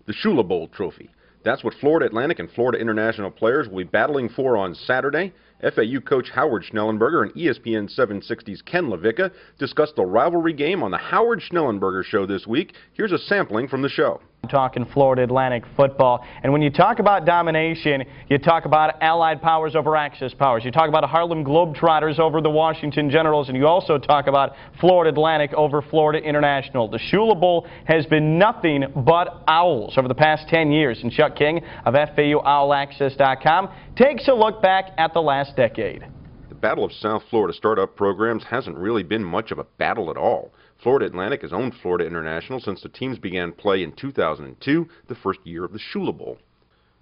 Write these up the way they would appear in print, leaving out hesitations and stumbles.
the Shula Bowl trophy. That's what Florida Atlantic and Florida International players will be battling for on Saturday. FAU coach Howard Schnellenberger and ESPN 760's Ken LaVicka discussed the rivalry game on the Howard Schnellenberger Show this week. Here's a sampling from the show. Talking Florida Atlantic football, and when you talk about domination, you talk about Allied powers over Axis powers. You talk about Harlem Globetrotters over the Washington Generals, and you also talk about Florida Atlantic over Florida International. The Shula Bowl has been nothing but Owls over the past 10 years, and Chuck King of FAUOwlAccess.com takes a look back at the last decade. The Battle of South Florida startup programs hasn't really been much of a battle at all. Florida Atlantic has owned Florida International since the teams began play in 2002, the first year of the Shula Bowl.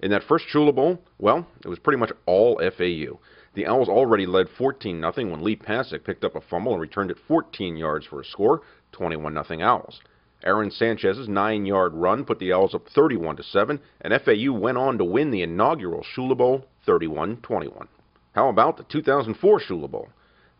In that first Shula Bowl, well, it was pretty much all FAU. The Owls already led 14-0 when Lee Pasick picked up a fumble and returned it 14 yards for a score, 21-0 Owls. Aaron Sanchez's 9-yard run put the Owls up 31-7, and FAU went on to win the inaugural Shula Bowl 31-21. How about the 2004 Shula Bowl?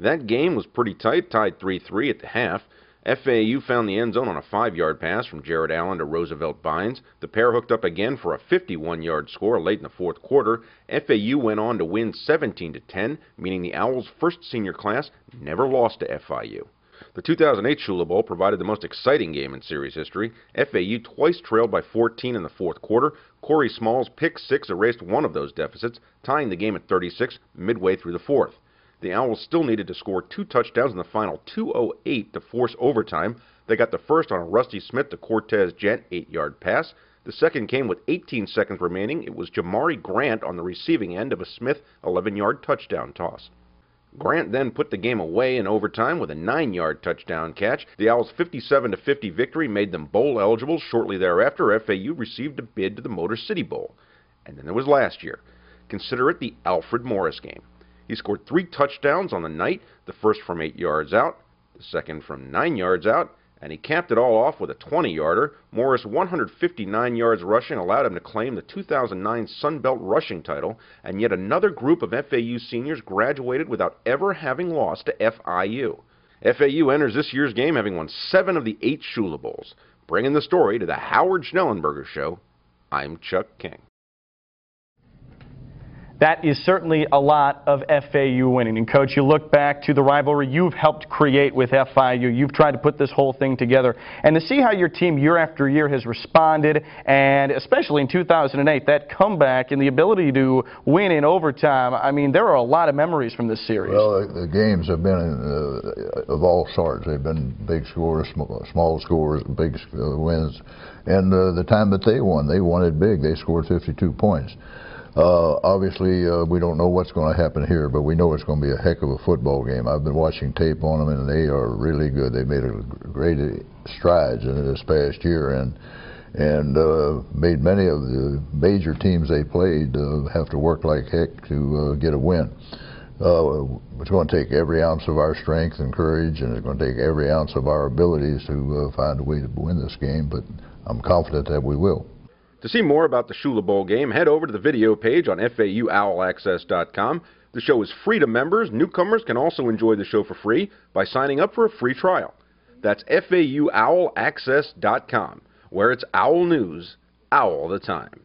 That game was pretty tight, tied 3-3 at the half. FAU found the end zone on a 5-yard pass from Jared Allen to Roosevelt Bynes. The pair hooked up again for a 51-yard score late in the fourth quarter. FAU went on to win 17-10, meaning the Owls' first senior class never lost to FIU. The 2008 Shula Bowl provided the most exciting game in series history. FAU twice trailed by 14 in the fourth quarter. Corey Small's pick six erased one of those deficits, tying the game at 36 midway through the fourth. The Owls still needed to score 2 touchdowns in the final 2:08 to force overtime. They got the first on a Rusty Smith to Cortez Gent 8-yard pass. The second came with 18 seconds remaining. It was Jamari Grant on the receiving end of a Smith 11-yard touchdown toss. Grant then put the game away in overtime with a 9-yard touchdown catch. The Owls' 57-50 victory made them bowl eligible. Shortly thereafter, FAU received a bid to the Motor City Bowl. And then there was last year. Consider it the Alfred Morris game. He scored 3 touchdowns on the night, the first from 8 yards out, the second from 9 yards out, and he capped it all off with a 20-yarder. Morris' 159 yards rushing allowed him to claim the 2009 Sun Belt rushing title, and yet another group of FAU seniors graduated without ever having lost to FIU. FAU enters this year's game having won 7 of the 8 Shula Bowls. Bringing the story to the Howard Schnellenberger Show, I'm Chuck King. That is certainly a lot of FAU winning. And, Coach, you look back to the rivalry you've helped create with FIU. You've tried to put this whole thing together. And to see how your team year after year has responded, and especially in 2008, that comeback and the ability to win in overtime, I mean, there are a lot of memories from this series. Well, the games have been of all sorts. They've been big scores, small scores, big wins. And the time that they won it big. They scored 52 points. Obviously, we don't know what's going to happen here, but we know it's going to be a heck of a football game. I've been watching tape on them, and they are really good. They made a great strides in this past year, and made many of the major teams they played have to work like heck to get a win. It's going to take every ounce of our strength and courage, and it's going to take every ounce of our abilities to find a way to win this game, but I'm confident that we will. To see more about the Shula Bowl game, head over to the video page on FAUOwlAccess.com. The show is free to members. Newcomers can also enjoy the show for free by signing up for a free trial. That's FAUOwlAccess.com, where it's Owl News, all the time.